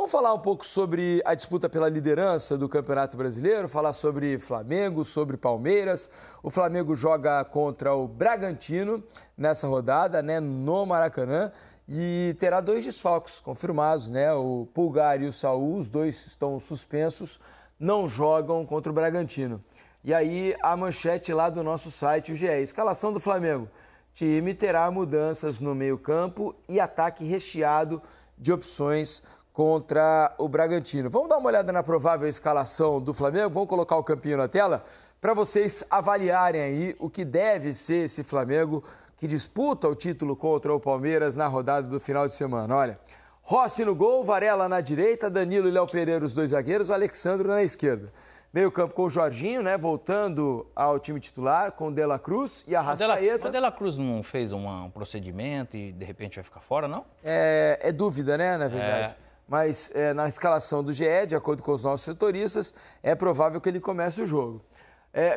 Vamos falar um pouco sobre a disputa pela liderança do Campeonato Brasileiro, falar sobre Flamengo, sobre Palmeiras. O Flamengo joga contra o Bragantino nessa rodada, né, no Maracanã, e terá 2 desfalques confirmados, né? O Pulgar e o Saul, os 2 estão suspensos, não jogam contra o Bragantino. E aí a manchete lá do nosso site, o GE, escalação do Flamengo. Time terá mudanças no meio-campo e ataque recheado de opções contra o Bragantino. Vamos dar uma olhada na provável escalação do Flamengo? Vamos colocar o campinho na tela para vocês avaliarem aí o que deve ser esse Flamengo que disputa o título contra o Palmeiras na rodada do final de semana. Olha, Rossi no gol, Varela na direita, Danilo e Léo Pereira os 2 zagueiros, o Alexandro na esquerda. Meio campo com o Jorginho, né, voltando ao time titular, com o De La Cruz e a Arrascaeta. O De La Cruz não fez um procedimento e de repente vai ficar fora, não? É dúvida, né, na verdade. Mas na escalação do GE, de acordo com os nossos setoristas, é provável que ele comece o jogo.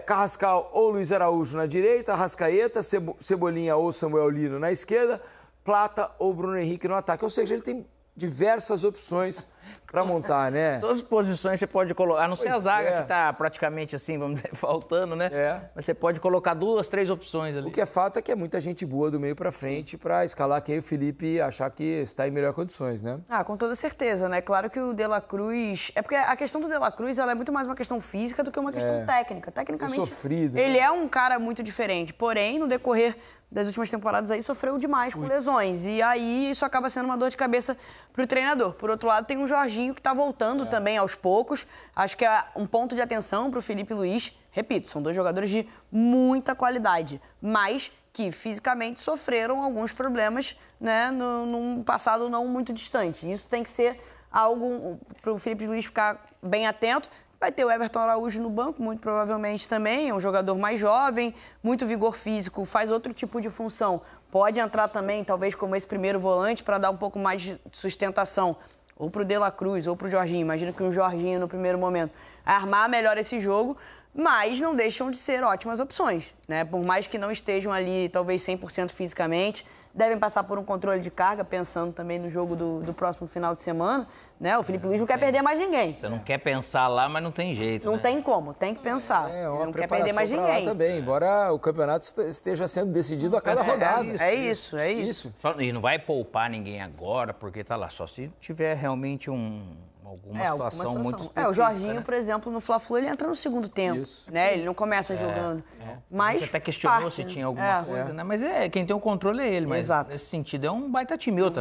Carrascal ou Luiz Araújo na direita, Arrascaeta, Cebolinha ou Samuel Lino na esquerda, Plata ou Bruno Henrique no ataque. Ou seja, ele tem diversas opções para montar, né? Todas as posições você pode colocar, a não ser a zaga que está praticamente assim, vamos dizer, faltando, né? Mas você pode colocar 2, 3 opções ali. O que é fato é que é muita gente boa do meio para frente para escalar quem o Felipe achar que está em melhor condições, né? Com toda certeza, né? Claro que o De La Cruz... É porque a questão do De La Cruz ela é muito mais uma questão física do que uma questão técnica. Tecnicamente, sofrido, ele é um cara muito diferente. Porém, no decorrer das últimas temporadas aí, sofreu demais com lesões. E aí, isso acaba sendo uma dor de cabeça para o treinador. Por outro lado, tem um Jorginho que está voltando também aos poucos. Acho que é um ponto de atenção para o Felipe Luiz. Repito, são 2 jogadores de muita qualidade, mas que fisicamente sofreram alguns problemas, né, num passado não muito distante. Isso tem que ser algo para o Felipe Luiz ficar bem atento. Vai ter o Everton Araújo no banco, muito provavelmente também, é um jogador mais jovem, muito vigor físico, faz outro tipo de função. Pode entrar também, talvez, como esse primeiro volante, para dar um pouco mais de sustentação, ou para o De La Cruz, ou para o Jorginho. Imagina que um Jorginho, no primeiro momento, armar melhor esse jogo, mas não deixam de ser ótimas opções, né? Por mais que não estejam ali, talvez, 100% fisicamente, devem passar por um controle de carga, pensando também no jogo do próximo final de semana, né? O Felipe Luiz não quer perder mais ninguém. Você não quer pensar lá, mas não tem jeito, Não tem como, tem que pensar. Uma não quer perder mais preparação pra ninguém. lá também, embora o campeonato esteja sendo decidido a cada rodada. É isso. E não vai poupar ninguém agora, porque tá lá, só se tiver realmente alguma situação muito específica. O Jorginho, por exemplo, no Fla-Flu, ele entra no segundo tempo, né? Ele não começa jogando. Mas a gente até questionou se tinha alguma coisa, né? Mas quem tem o controle é ele, mas nesse sentido é um baita time. O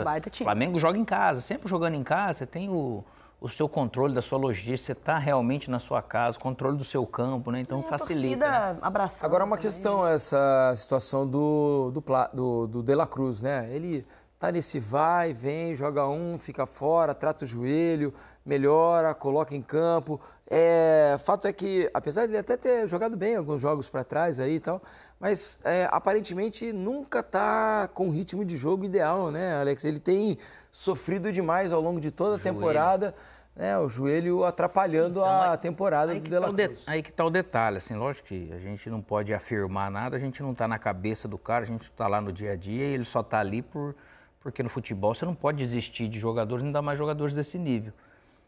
Flamengo joga em casa, sempre jogando em casa, você tem o seu controle da sua logística, você está realmente na sua casa, controle do seu campo, né? Então facilita. Né? Abraçando. Agora uma questão, essa situação do De La Cruz, né? Ele tá nesse vai, vem, joga fica fora, trata o joelho, melhora, coloca em campo. Fato é que, apesar de ele até ter jogado bem alguns jogos para trás aí e tal, mas aparentemente nunca tá com o ritmo de jogo ideal, né, Alex? Ele tem sofrido demais ao longo de toda a temporada, né? O joelho atrapalhando a temporada do De La Cruz. Aí que tá o detalhe, assim, lógico que a gente não pode afirmar nada, a gente não tá na cabeça do cara, a gente tá lá no dia a dia e ele só tá ali porque no futebol você não pode desistir de jogadores, ainda mais jogadores desse nível.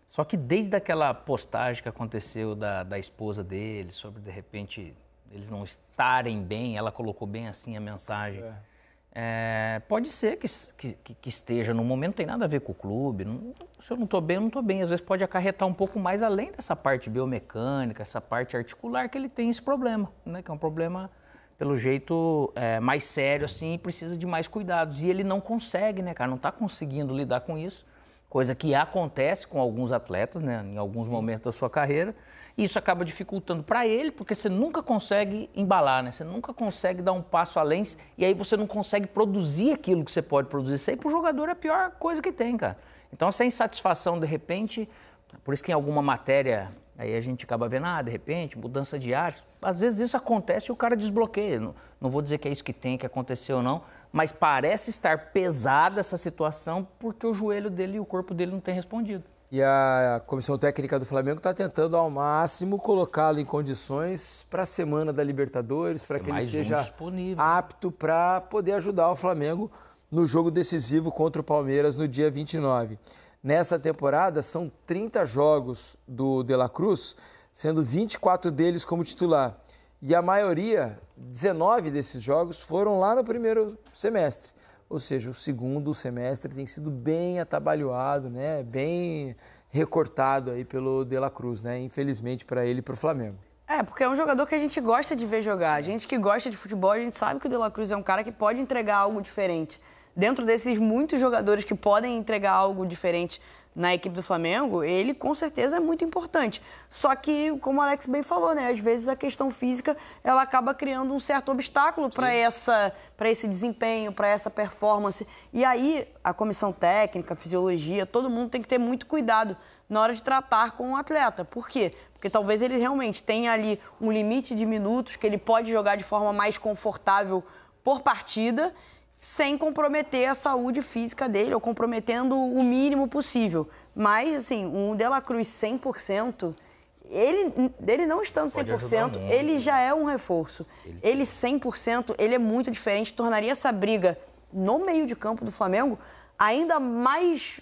Só que desde aquela postagem que aconteceu da esposa dele, sobre de repente eles não estarem bem, ela colocou bem assim a mensagem. Pode ser que esteja no momento, não tem nada a ver com o clube. Se eu não estou bem, eu não estou bem. Às vezes pode acarretar um pouco mais além dessa parte biomecânica, essa parte articular, que ele tem esse problema, né? Que é um problema, pelo jeito, mais sério assim, e precisa de mais cuidados. E ele não consegue, né, cara? Não está conseguindo lidar com isso. Coisa que acontece com alguns atletas, né, em alguns momentos da sua carreira, e isso acaba dificultando para ele, porque você nunca consegue embalar, né? Você nunca consegue dar um passo além, e aí você não consegue produzir aquilo que você pode produzir. Isso aí para o jogador é a pior coisa que tem, cara. Então essa insatisfação, de repente, por isso que em alguma matéria, aí a gente acaba vendo, de repente, mudança de ares. Às vezes isso acontece e o cara desbloqueia. Não vou dizer que é isso que tem que acontecer ou não, mas parece estar pesada essa situação porque o joelho dele e o corpo dele não têm respondido. E a comissão técnica do Flamengo está tentando ao máximo colocá-lo em condições para a semana da Libertadores, para que ele esteja apto para poder ajudar o Flamengo no jogo decisivo contra o Palmeiras no dia 29. Nessa temporada, são 30 jogos do De La Cruz, sendo 24 deles como titular. E a maioria, 19 desses jogos, foram lá no primeiro semestre. Ou seja, o segundo semestre tem sido bem atabalhoado, né? Bem recortado aí pelo De La Cruz, né? Infelizmente para ele e para o Flamengo. Porque é um jogador que a gente gosta de ver jogar. A gente que gosta de futebol, a gente sabe que o De La Cruz é um cara que pode entregar algo diferente. Dentro desses muitos jogadores que podem entregar algo diferente na equipe do Flamengo, ele com certeza é muito importante. Só que, como o Alex bem falou, né? Às vezes a questão física, ela acaba criando um certo obstáculo para esse desempenho, para essa performance. E aí, a comissão técnica, a fisiologia, todo mundo tem que ter muito cuidado na hora de tratar com o atleta. Por quê? Porque talvez ele realmente tenha ali um limite de minutos que ele pode jogar de forma mais confortável por partida, sem comprometer a saúde física dele, ou comprometendo o mínimo possível. Mas, assim, um De La Cruz 100%, ele não estando 100%, ele já é um reforço. Ele 100%, ele é muito diferente, tornaria essa briga no meio de campo do Flamengo ainda mais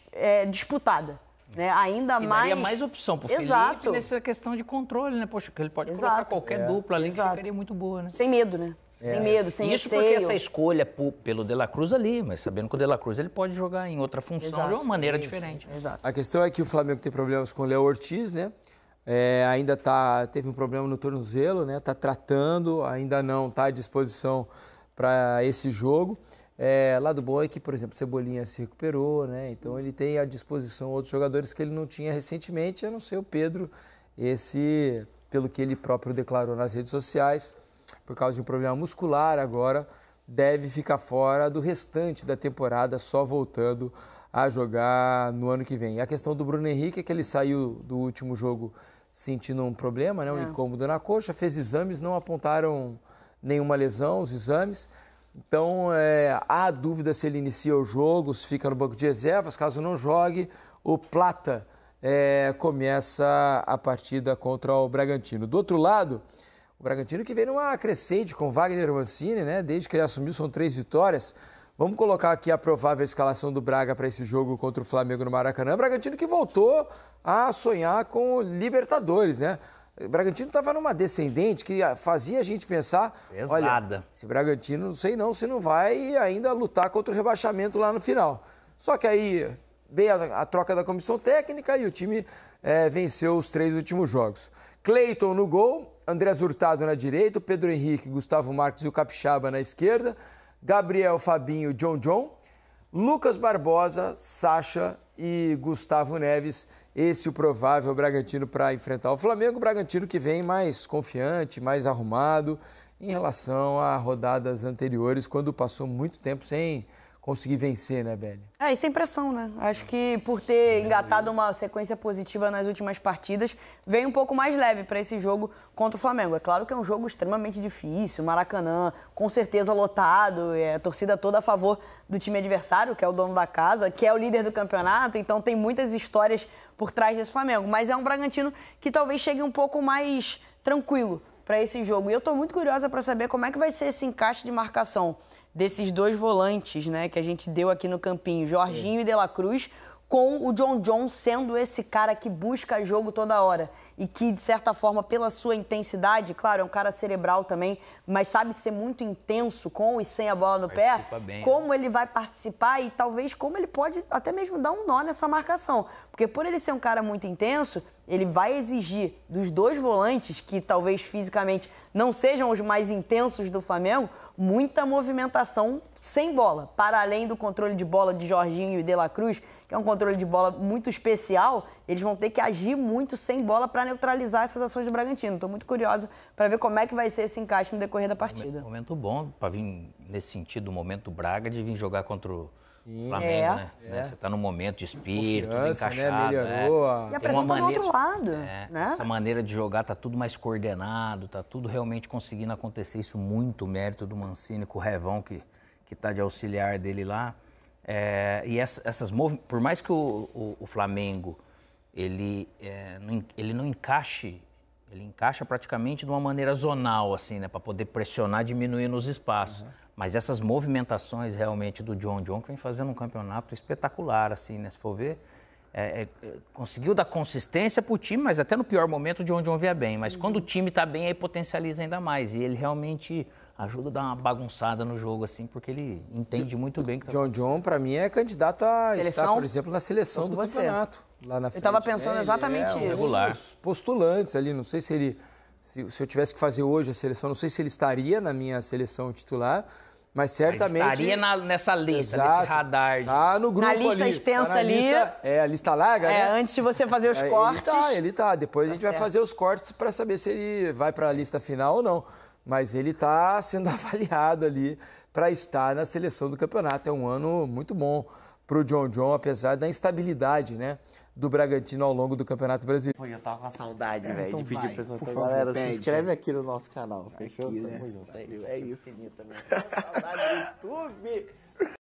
disputada. Né? Ainda e mais... daria mais opção pro Felipe nessa questão de controle, né? Poxa, que ele pode colocar qualquer dupla ali que ficaria muito boa, né? Sem medo, né? Sem medo, sem Isso receio. porque essa escolha pelo De La Cruz ali, mas sabendo que o De La Cruz ele pode jogar em outra função de uma maneira diferente. Exato. A questão é que o Flamengo tem problemas com o Léo Ortiz, né? Ainda teve um problema no tornozelo, né? Tá tratando, ainda não está à disposição para esse jogo. Lado bom é que, por exemplo, Cebolinha se recuperou, né? Então ele tem à disposição outros jogadores que ele não tinha recentemente, a não ser o Pedro, esse, pelo que ele próprio declarou nas redes sociais, por causa de um problema muscular agora, deve ficar fora do restante da temporada, só voltando a jogar no ano que vem. E a questão do Bruno Henrique é que ele saiu do último jogo sentindo um problema, né? Um incômodo na coxa, fez exames, não apontaram nenhuma lesão, os exames. Então, há dúvida se ele inicia o jogo, se fica no banco de reservas. Caso não jogue, o Plata começa a partida contra o Bragantino. Do outro lado, o Bragantino que vem numa crescente com Wagner Mancini, né? Desde que ele assumiu, são 3 vitórias. Vamos colocar aqui a provável escalação do Braga para esse jogo contra o Flamengo no Maracanã. O Bragantino que voltou a sonhar com o Libertadores, né? O Bragantino estava numa descendente que fazia a gente pensar... Pesada. Olha, esse Bragantino, não sei não se não vai ainda lutar contra o rebaixamento lá no final. Só que aí veio a troca da comissão técnica e o time venceu os 3 últimos jogos. Cleiton no gol, Andrés Hurtado na direita, Pedro Henrique, Gustavo Marques e o Capixaba na esquerda, Gabriel, Fabinho, John, Lucas Barbosa, Sacha e Gustavo Neves. Esse é o provável Bragantino para enfrentar o Flamengo. O Bragantino que vem mais confiante, mais arrumado em relação a rodadas anteriores, quando passou muito tempo sem conseguir vencer, né, Beli? E sem pressão, né? Acho que por ter engatado uma sequência positiva nas últimas partidas, veio um pouco mais leve para esse jogo contra o Flamengo. É claro que é um jogo extremamente difícil, Maracanã, com certeza lotado, a torcida toda a favor do time adversário, que é o dono da casa, que é o líder do campeonato, então tem muitas histórias por trás desse Flamengo. Mas é um Bragantino que talvez chegue um pouco mais tranquilo para esse jogo. E eu estou muito curiosa para saber como é que vai ser esse encaixe de marcação desses 2 volantes, né, que a gente deu aqui no campinho, Jorginho e De La Cruz, com o John sendo esse cara que busca jogo toda hora e que, de certa forma, pela sua intensidade, claro, é um cara cerebral também, mas sabe ser muito intenso com e sem a bola no pé, como ele vai participar e talvez como ele pode até mesmo dar um nó nessa marcação. Porque por ele ser um cara muito intenso, ele vai exigir dos 2 volantes, que talvez fisicamente não sejam os mais intensos do Flamengo, muita movimentação sem bola, para além do controle de bola de Jorginho e De La Cruz, que é um controle de bola muito especial, eles vão ter que agir muito sem bola para neutralizar essas ações do Bragantino. Estou muito curiosa para ver como é que vai ser esse encaixe no decorrer da partida. Momento bom para vir, nesse sentido, o momento do Braga de vir jogar contra o Flamengo, né? Você está num momento de espírito, tudo encaixado. Né? Melhorou. E a pressão tá do outro lado. Né? Essa maneira de jogar tá tudo mais coordenado, tá tudo realmente conseguindo acontecer. Isso muito mérito do Mancini com o Revão, que tá de auxiliar dele lá. E por mais que o Flamengo ele não encaixe, ele encaixa praticamente de uma maneira zonal, assim, né, para poder pressionar, diminuindo os espaços. Mas essas movimentações realmente do John, que vem fazendo um campeonato espetacular, assim, né, se for ver, conseguiu dar consistência para o time, mas até no pior momento o John John via bem. Mas quando o time está bem, aí potencializa ainda mais. E ele realmente ajuda a dar uma bagunçada no jogo, assim, porque ele entende muito bem que John John, para mim, é candidato a estar, por exemplo, na seleção do campeonato. Lá na frente. Eu estava pensando exatamente isso. Regular. Os postulantes ali, não sei se ele... Se eu tivesse que fazer hoje a seleção, não sei se ele estaria na minha seleção titular, mas certamente... Mas estaria nessa lista, Exato, nesse radar. Tá no grupo na lista ali, extensa tá na ali. Lista, a lista larga, né? Antes de você fazer os cortes. Ele tá. Depois a gente vai fazer os cortes para saber se ele vai para a lista final ou não. Mas ele está sendo avaliado ali para estar na seleção do campeonato. É um ano muito bom para o John John, apesar da instabilidade, né, do Bragantino ao longo do Campeonato Brasileiro. Pô, eu tava com a saudade, velho, então de pedir vai, pro pessoal. por Então, favor, galera, pede, se inscreve aqui no nosso canal, fechou? Aqui, né? Tamo junto. É isso. Saudade do YouTube.